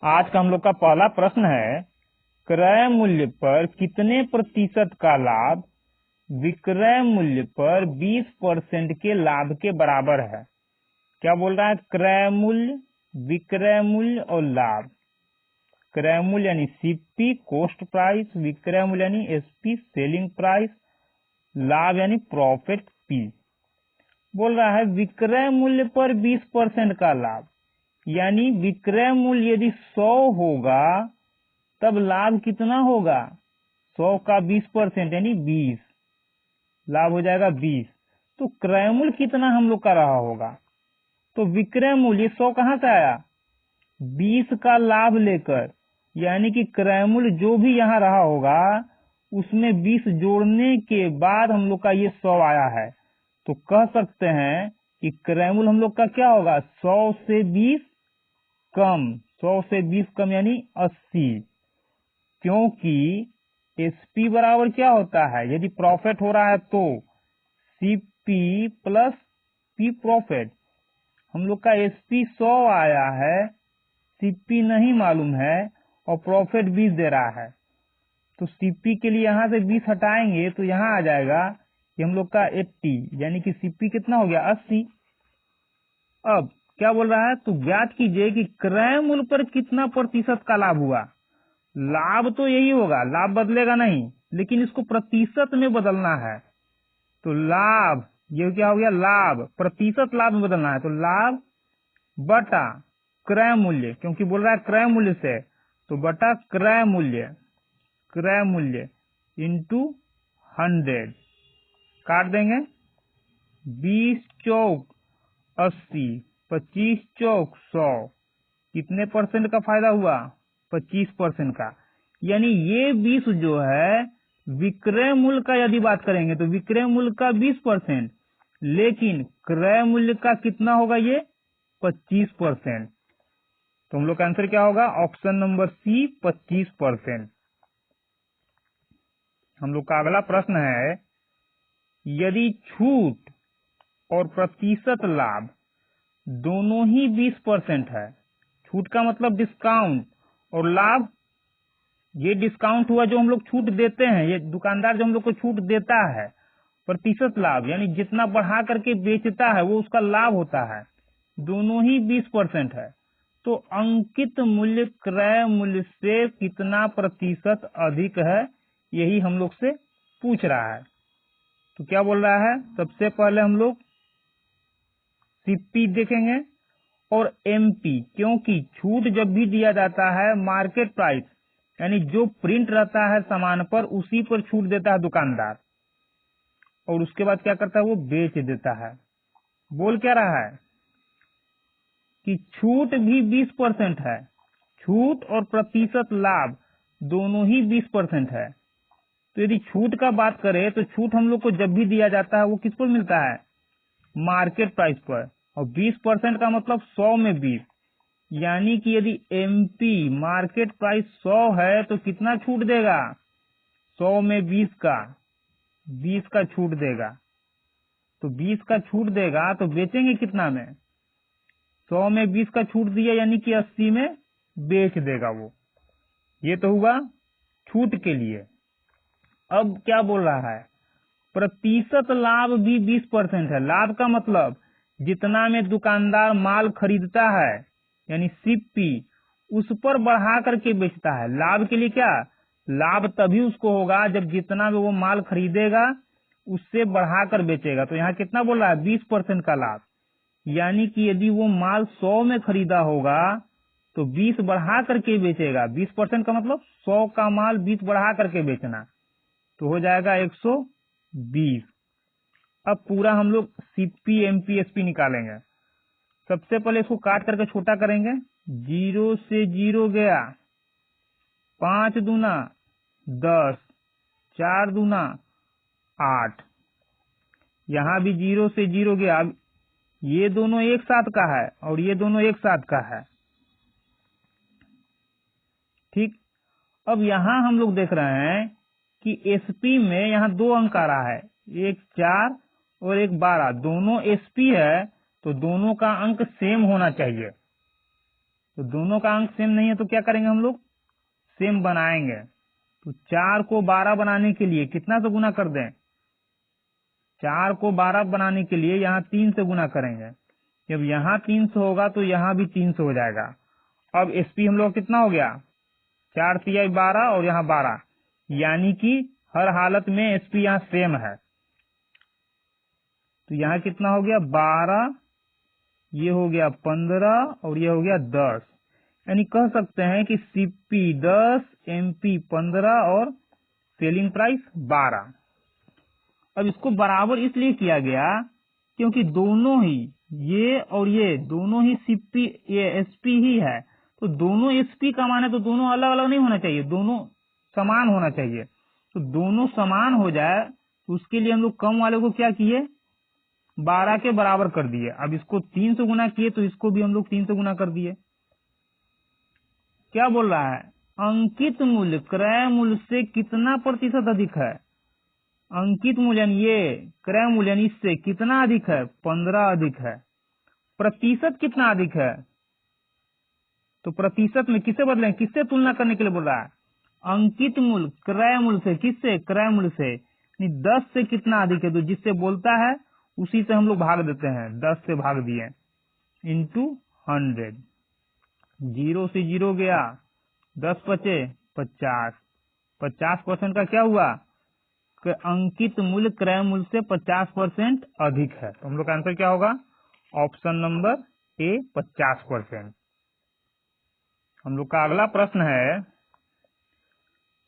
आज का हम लोग का पहला प्रश्न है, क्रय मूल्य पर कितने प्रतिशत का लाभ विक्रय मूल्य पर 20% के लाभ के बराबर है। क्या बोल रहा है? क्रय मूल्य, विक्रय मूल्य और लाभ। क्रय मूल्य यानी सीपी कॉस्ट प्राइस, विक्रय मूल्य यानी एसपी सेलिंग प्राइस, लाभ यानी प्रॉफिट पी। बोल रहा है विक्रय मूल्य पर 20% का लाभ, यानी विक्रय मूल्य यदि 100 होगा तब लाभ कितना होगा? 100 का 20% यानी 20, लाभ हो जाएगा 20। तो क्रय मूल्य कितना हम लोग का रहा होगा? तो विक्रय मूल्य 100 कहां से आया? 20 का लाभ लेकर, यानी कि क्रय मूल्य जो भी यहाँ रहा होगा उसमें 20 जोड़ने के बाद हम लोग का ये 100 आया है। तो कह सकते हैं कि क्रय मूल्य हम लोग का क्या होगा? 100 से 20 कम, 100 से 20 कम यानी 80। क्योंकि एसपी बराबर क्या होता है? यदि प्रॉफिट हो रहा है तो सीपी प्लस पी प्रॉफिट। हम लोग का एसपी 100 आया है, सीपी नहीं मालूम है और प्रॉफिट 20 दे रहा है। तो सीपी के लिए यहां से 20 हटाएंगे तो यहां आ जाएगा कि हम लोग का 80, यानी कि सीपी कितना हो गया? 80। अब क्या बोल रहा है? तो ज्ञात कीजिए कि क्रय मूल्य पर कितना प्रतिशत का लाभ हुआ। लाभ तो यही होगा, लाभ बदलेगा नहीं, लेकिन इसको प्रतिशत में बदलना है। तो लाभ, ये क्या हो गया? लाभ, प्रतिशत लाभ में बदलना है। तो लाभ बटा क्रय मूल्य, क्योंकि बोल रहा है क्रय मूल्य से, तो बटा क्रय मूल्य, क्रय मूल्य इंटू 100 काट देंगे। 20 चौक 80, 25 चौक 100, कितने परसेंट का फायदा हुआ? 25% का। यानी ये 20 जो है विक्रय मूल्य का यदि बात करेंगे तो विक्रय मूल्य का 20%, लेकिन क्रय मूल्य का कितना होगा? ये 25%। तो हम लोग का आंसर क्या होगा? Option number C, 25%। हम लोग का अगला प्रश्न है, यदि छूट और प्रतिशत लाभ दोनों ही 20% है, छूट का मतलब डिस्काउंट और लाभ ये डिस्काउंट हुआ जो हम लोग छूट देते हैं, ये दुकानदार जो हम लोग को छूट देता है, प्रतिशत लाभ यानी जितना बढ़ा करके बेचता है वो उसका लाभ होता है, दोनों ही 20% है। तो अंकित मूल्य क्रय मूल्य से कितना प्रतिशत अधिक है, यही हम लोग से पूछ रहा है। तो क्या बोल रहा है? सबसे पहले हम लोग सीपी देखेंगे और एमपी, क्योंकि छूट जब भी दिया जाता है मार्केट प्राइस यानी जो प्रिंट रहता है सामान पर उसी पर छूट देता है दुकानदार, और उसके बाद क्या करता है? वो बेच देता है। बोल क्या रहा है कि छूट भी 20% है, छूट और प्रतिशत लाभ दोनों ही 20% है। तो यदि छूट का बात करें तो छूट हम लोग को जब भी दिया जाता है वो किस पर मिलता है? मार्केट प्राइस पर। और 20% का मतलब 100 में 20, यानी कि यदि एमपी मार्केट प्राइस 100 है तो कितना छूट देगा? 100 में 20 का छूट देगा। तो 20 का छूट देगा तो बेचेंगे कितना में? 100 में 20 का छूट दिया यानी कि 80 में बेच देगा वो। ये तो हुआ छूट के लिए। अब क्या बोल रहा है? प्रतिशत लाभ भी 20% है। लाभ का मतलब जितना में दुकानदार माल खरीदता है यानी सीपी, उस पर बढ़ा करके बेचता है। लाभ के लिए क्या? लाभ तभी उसको होगा जब जितना में वो माल खरीदेगा उससे बढ़ाकर बेचेगा। तो यहाँ कितना बोल रहा है? 20% का लाभ, यानी कि यदि वो माल 100 में खरीदा होगा तो 20 बढ़ा करके बेचेगा। 20% का मतलब 100 का माल 20 बढ़ा करके बेचना, तो हो जाएगा 120। अब पूरा हम लोग सीपी एमपी एसपी निकालेंगे। सबसे पहले इसको काट करके छोटा करेंगे। 0 से 0 गया, 5 दूना 10, 4 दूना 8, यहाँ भी 0 से 0 गया। अब ये दोनों एक साथ का है और ये दोनों एक साथ का है, ठीक। अब यहाँ हम लोग देख रहे हैं कि एसपी में यहाँ 2 अंक आ रहा है, एक 4 और एक 12, दोनों एसपी है तो दोनों का अंक सेम होना चाहिए। तो दोनों का अंक सेम नहीं है तो क्या करेंगे हम लोग, सेम बनाएंगे। तो 4 को 12 बनाने के लिए कितना से गुना कर दें, 4 को 12 बनाने के लिए यहाँ 3 से गुना करेंगे। जब यहाँ 300 होगा तो यहाँ भी 300 हो जाएगा। अब एसपी हम लोग कितना हो गया, 4 तिहाई 12 और यहाँ 12, यानी कि हर हालत में एसपी यहाँ सेम है। तो यहाँ कितना हो गया 12, ये हो गया 15 और ये हो गया 10, यानी कह सकते हैं कि सीपी 10, एमपी 15 और सेलिंग प्राइस 12। अब इसको बराबर इसलिए किया गया क्योंकि दोनों ही ये और ये दोनों ही सीपी ये एसपी ही है, तो दोनों एसपी का मान है तो दोनों अलग अलग नहीं होना चाहिए, दोनों समान होना चाहिए। तो दोनों समान हो जाए तो उसके लिए हम लोग कम वाले को क्या किए, 12 के बराबर कर दिए। अब इसको 3 से गुना किए तो इसको भी हम लोग 3 से गुना कर दिए। क्या बोल रहा है, अंकित मूल्य क्रय मूल्य से कितना प्रतिशत अधिक है, अंकित मूल्य ये क्रय मूल्य इससे कितना अधिक है, 15 अधिक है। प्रतिशत कितना अधिक है, तो प्रतिशत में किससे बदलें, किससे तुलना करने के लिए बोल रहा है, अंकित मूल्य क्रय मूल्य से, किससे, क्रय मूल्य से, 10 से कितना अधिक है, तो जिससे बोलता है उसी से हम लोग भाग देते हैं, 10 से भाग दिए इंटू 100, 0 से 0 गया, 10 बचे 50, 50% का क्या हुआ, अंकित मूल्य क्रय मूल्य से 50% अधिक है। तो हम लोग का आंसर क्या होगा, ऑप्शन नंबर ए 50%। हम लोग का अगला प्रश्न है,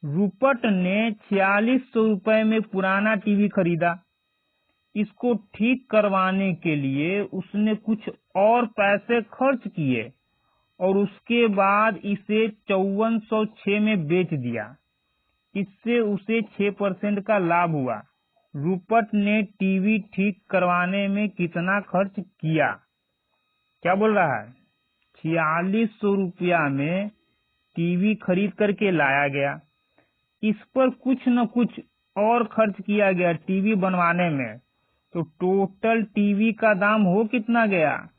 रूपट ने 4600 रुपए में पुराना टीवी खरीदा, इसको ठीक करवाने के लिए उसने कुछ और पैसे खर्च किए और उसके बाद इसे 5406 में बेच दिया, इससे उसे 6% का लाभ हुआ। रूपट ने टीवी ठीक करवाने में कितना खर्च किया। क्या बोल रहा है, 4600 रुपया में टीवी खरीद करके लाया गया, इस पर कुछ न कुछ और खर्च किया गया टीवी बनवाने में, तो टोटल टीवी का दाम हो कितना गया,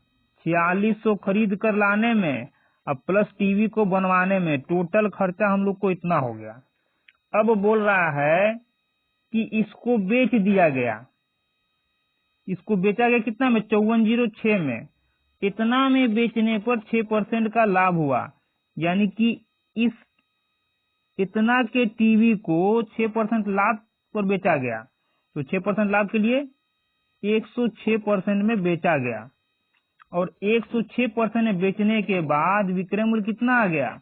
4600 खरीद कर लाने में अब प्लस टीवी को बनवाने में टोटल खर्चा हम लोग को इतना हो गया। अब बोल रहा है कि इसको बेच दिया गया, इसको बेचा गया कितना में, 5406 में, इतना में बेचने पर 6% का लाभ हुआ, यानी कि इस इतना के टीवी को 6% लाभ पर बेचा गया, तो 6% लाभ के लिए 106% में बेचा गया, और 106% में बेचने के बाद विक्रय मूल्य कितना आ गया,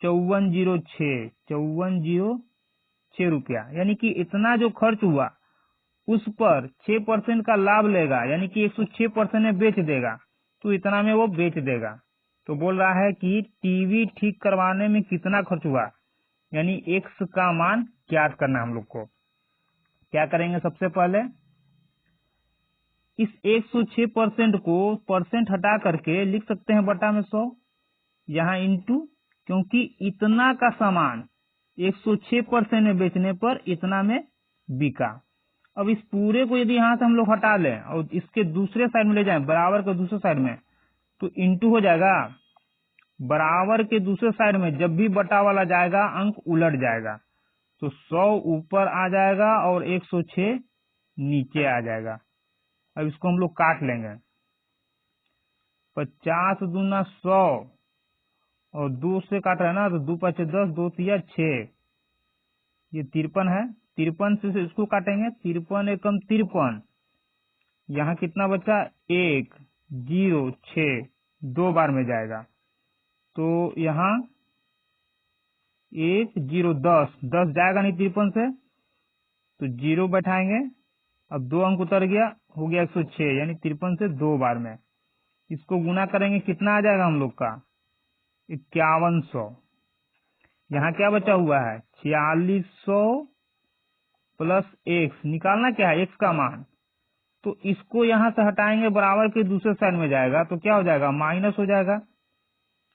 5406 रुपया, यानी कि इतना जो खर्च हुआ उस पर 6% का लाभ लेगा, यानी कि 106% में बेच देगा, तो इतना में वो बेच देगा। तो बोल रहा है कि टीवी ठीक करवाने में कितना खर्च हुआ, यानी एक्स का मान ज्ञात करना। हम लोग को क्या करेंगे, सबसे पहले इस 106% को परसेंट हटा करके लिख सकते हैं बटा में 100, यहाँ इंटू, क्योंकि इतना का सामान 106% में बेचने पर इतना में बिका। अब इस पूरे को यदि यहाँ से हम लोग हटा लें और इसके दूसरे साइड में ले जाएं, बराबर के दूसरे साइड में, तो इंटू हो जाएगा, बराबर के दूसरे साइड में जब भी बटा वाला जाएगा अंक उलट जाएगा, तो 100 ऊपर आ जाएगा और 106 नीचे आ जाएगा। अब इसको हम लोग काट लेंगे, 50 दूना 100 और 2 से काट रहे हैं ना, तो 2 5 10, 2 3 6, ये 53 है, 53 से इसको काटेंगे, 53 एकम 53, यहाँ कितना बचा 1 0 6, 2 बार में जाएगा, तो यहाँ 1 0 10 10 जाएगा नहीं 53 से, तो 0 बैठाएंगे, अब 2 अंक उतर गया, हो गया 106, यानी 53 से 2 बार में। इसको गुना करेंगे कितना आ जाएगा हम लोग का 5100। यहाँ क्या बचा हुआ है 4600 प्लस एक्स, निकालना क्या है एक्स का मान, तो इसको यहाँ से हटाएंगे, बराबर के दूसरे साइड में जाएगा, तो क्या हो जाएगा माइनस हो जाएगा,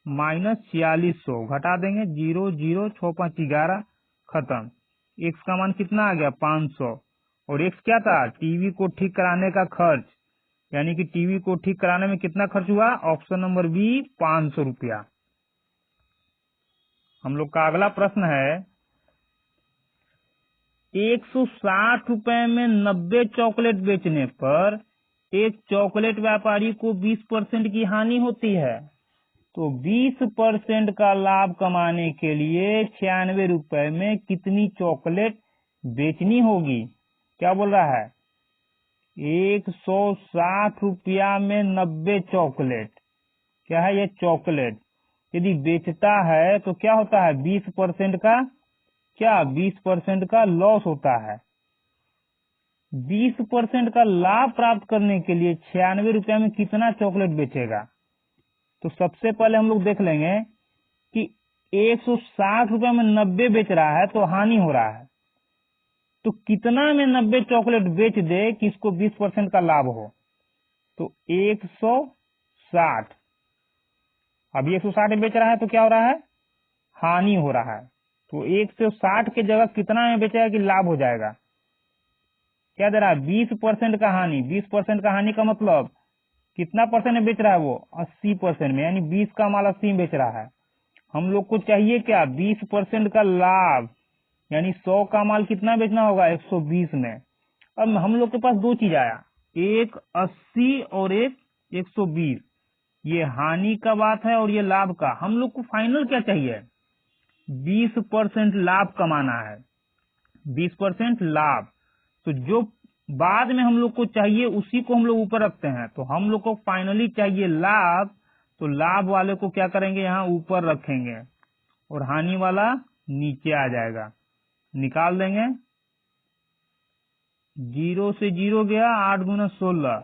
माइनस 4600 घटा देंगे, 0 0 6 5 11 खत्म। एक्स का मान कितना आ गया 500, और एक्स क्या था टीवी को ठीक कराने का खर्च, यानी कि टीवी को ठीक कराने में कितना खर्च हुआ, ऑप्शन नंबर बी 500 रुपया। हम लोग का अगला प्रश्न है 160 रुपए में 90 चॉकलेट बेचने पर एक चॉकलेट व्यापारी को 20% की हानि होती है, तो 20% का लाभ कमाने के लिए 96 रुपए में कितनी चॉकलेट बेचनी होगी। क्या बोल रहा है, 160 रुपया में 90 चॉकलेट, क्या है ये चॉकलेट, यदि बेचता है तो क्या होता है 20% का, क्या 20% का लॉस होता है। 20% का लाभ प्राप्त करने के लिए 96 रुपया में कितना चॉकलेट बेचेगा। तो सबसे पहले हम लोग देख लेंगे कि 160 रुपया में 90 बेच रहा है तो हानि हो रहा है, तो कितना में 90 चॉकलेट बेच दे कि इसको 20% का लाभ हो। तो 160, अब 160 बेच रहा है तो क्या हो रहा है, हानि हो रहा है। तो 160 के जगह कितना में बेचेगा कि लाभ हो जाएगा। क्या दे रहा है, 20% का हानि। 20% का हानि का मतलब कितना परसेंट में बेच रहा है वो, 80% में, यानी 20 का माल 80 में बेच रहा है। हम लोग को चाहिए क्या, 20% का लाभ, यानी 100 का माल कितना बेचना होगा, 120 में। अब हम लोग के पास दो चीज आया, एक 80 और एक 120, ये हानि का बात है और ये लाभ का। हम लोग को फाइनल क्या चाहिए, 20% लाभ कमाना है, 20% लाभ। तो जो बाद में हम लोग को चाहिए उसी को हम लोग ऊपर रखते हैं। तो हम लोग को फाइनली चाहिए लाभ, तो लाभ वाले को क्या करेंगे, यहाँ ऊपर रखेंगे और हानि वाला नीचे आ जाएगा, निकाल देंगे। 0 से 0 गया, 8 गुना 16,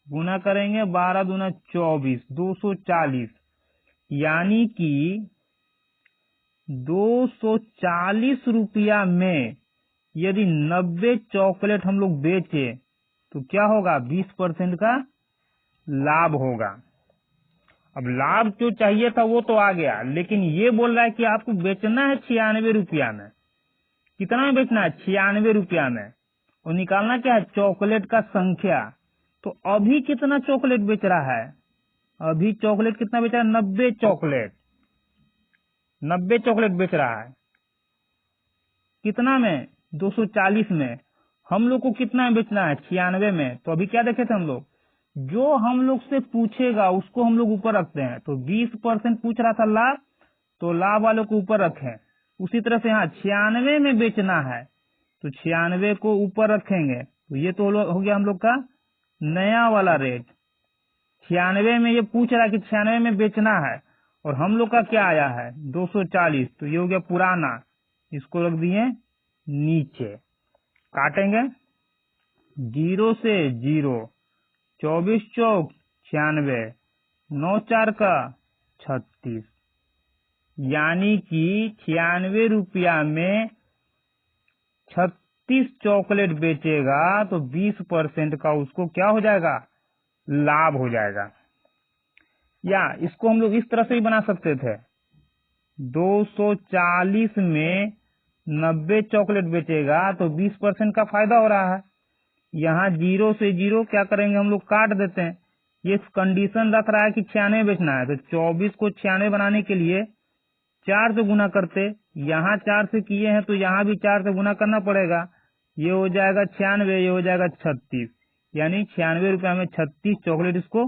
गुना करेंगे 12 दूना 24, 240, यानी कि 240 रुपया में यदि 90 चॉकलेट हम लोग बेचे तो क्या होगा, 20% का लाभ होगा। अब लाभ जो चाहिए था वो तो आ गया, लेकिन ये बोल रहा है कि आपको बेचना है 96 रुपया में। कितना में बेचना है, 96 रुपया में, और निकालना क्या है, चॉकलेट का संख्या। तो अभी कितना चॉकलेट बेच रहा है, अभी चॉकलेट कितना बेच रहा है, 90 चॉकलेट, 90 चॉकलेट बेच रहा है। कितना में, 240 में। हम लोग को कितना में बेचना है, 96 में। तो अभी क्या देखे थे हम लोग, जो हम लोग से पूछेगा उसको हम लोग ऊपर रखते हैं। तो 20% पूछ रहा था लाभ, तो लाभ वालों को ऊपर रखें। उसी तरह से यहाँ 96 में बेचना है तो 96 को ऊपर रखेंगे। तो ये तो हो गया हम लोग का नया वाला रेट। 96 में ये पूछ रहा है कि 96 में बेचना है, और हम लोग का क्या आया है 240, तो ये हो गया पुराना, इसको रख दिए नीचे। काटेंगे 0 से 0, 24 चौक 96, 9 4 का 36, यानी कि 96 रुपया में 36 चॉकलेट बेचेगा तो 20% का उसको क्या हो जाएगा, लाभ हो जाएगा। या इसको हम लोग इस तरह से ही बना सकते थे, 240 में 90 चॉकलेट बेचेगा तो 20% का फायदा हो रहा है। यहाँ 0 से 0 क्या करेंगे, हम लोग काट देते हैं। ये कंडीशन रख रहा है कि 96 बेचना है, तो 24 को 96 बनाने के लिए 4 से गुना करते, यहाँ 4 से किए हैं तो यहाँ भी 4 से गुना करना पड़ेगा। ये हो जाएगा 96, ये हो जाएगा 36, यानी 96 रुपया में 36 चॉकलेट इसको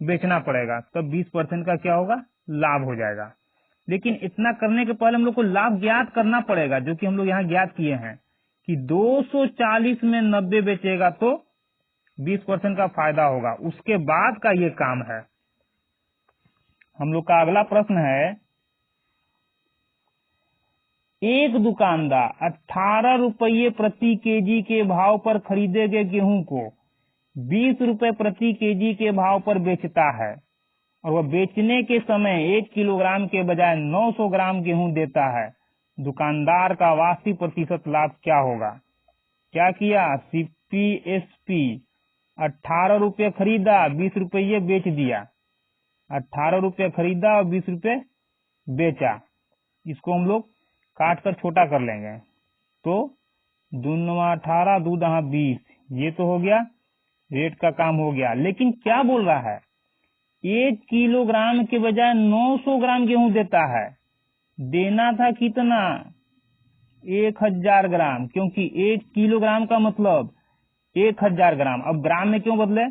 बेचना पड़ेगा, तब 20% का क्या होगा, लाभ हो जाएगा। लेकिन इतना करने के पहले हम लोग को लाभ ज्ञात करना पड़ेगा, जो कि हम लोग यहाँ ज्ञात किए हैं कि 240 में 90 बेचेगा तो 20% का फायदा होगा। उसके बाद का ये काम है। हम लोग का अगला प्रश्न है, एक दुकानदार 18 रुपये प्रति केजी के भाव पर खरीदे गए गेहूं को 20 रुपए प्रति केजी के भाव पर बेचता है, और वह बेचने के समय 1 किलोग्राम के बजाय 900 ग्राम गेहूं देता है। दुकानदार का वास्तविक प्रतिशत लाभ क्या होगा। क्या किया, CPSP 18 रुपये खरीदा, 20 रुपये बेच दिया। 18 रुपये खरीदा और 20 रुपये बेचा। इसको हम लोग काट कर छोटा कर लेंगे, तो 2 9 18, 2 10 20, ये तो हो गया, रेट का काम हो गया। लेकिन क्या बोल रहा है, 1 किलोग्राम के बजाय 900 ग्राम गेहूं देता है। देना था कितना 1000 ग्राम, क्योंकि 1 किलोग्राम का मतलब 1000 ग्राम। अब ग्राम में क्यों बदले,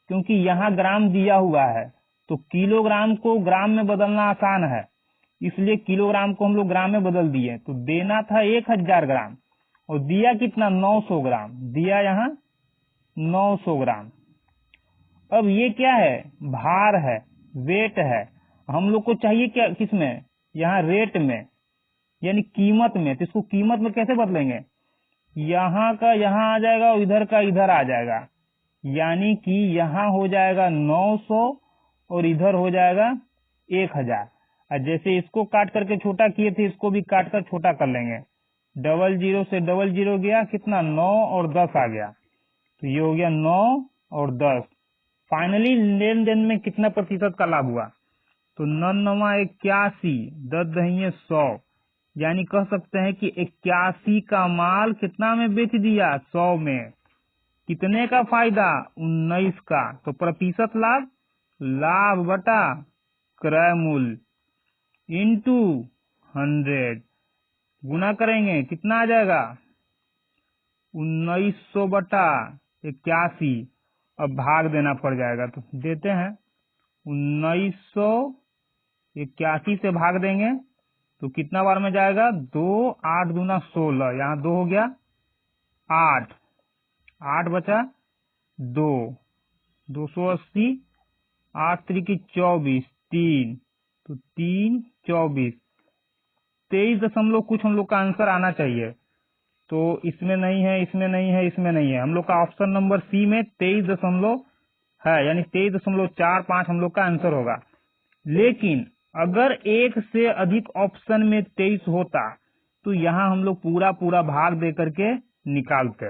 क्योंकि यहाँ ग्राम दिया हुआ है, तो किलोग्राम को ग्राम में बदलना आसान है, इसलिए किलोग्राम को हम लोग ग्राम में बदल दिए। तो देना था 1000 ग्राम और दिया कितना 900 ग्राम, दिया यहाँ 900 ग्राम। अब ये क्या है, भार है, वेट है। हम लोग को चाहिए क्या, किसमें, यहाँ रेट में यानी कीमत में। तो इसको कीमत में कैसे बदलेंगे, यहाँ का यहाँ आ जाएगा और इधर का इधर आ जाएगा, यानी कि यहाँ हो जाएगा 900 और इधर हो जाएगा 1000। और जैसे इसको काट करके छोटा किए थे, इसको भी काट कर छोटा कर लेंगे। 00 से 00 गया, कितना 9 और 10 आ गया, तो ये हो गया 9 और 10। फाइनली लेन देन में कितना प्रतिशत का लाभ हुआ, तो 9 81, 10 दहिये 100, यानी कह सकते हैं कि 81 का माल कितना में बेच दिया, 100 में। कितने का फायदा, 19 का। तो प्रतिशत लाभ, लाभ बटा क्रय मूल्य इंटू 100 गुना करेंगे, कितना आ जाएगा 1900 बटा 81। अब भाग देना पड़ जाएगा, तो देते हैं 1900 81 से भाग देंगे तो कितना बार में जाएगा, 2 8 दूना 16, यहाँ 2 हो गया 8, 8 बचा 2, 280, 8 3 24, 3, तो 3 24, 23 दशमलव कुछ हम लोग का आंसर आना चाहिए। तो इसमें नहीं है, इसमें नहीं है, इसमें नहीं है, हम लोग का ऑप्शन नंबर सी में 23 दशमलव है, यानी 23.45 हम लोग का आंसर होगा। लेकिन अगर एक से अधिक ऑप्शन में 23 होता तो यहाँ हम लोग पूरा पूरा भाग दे करके निकालते।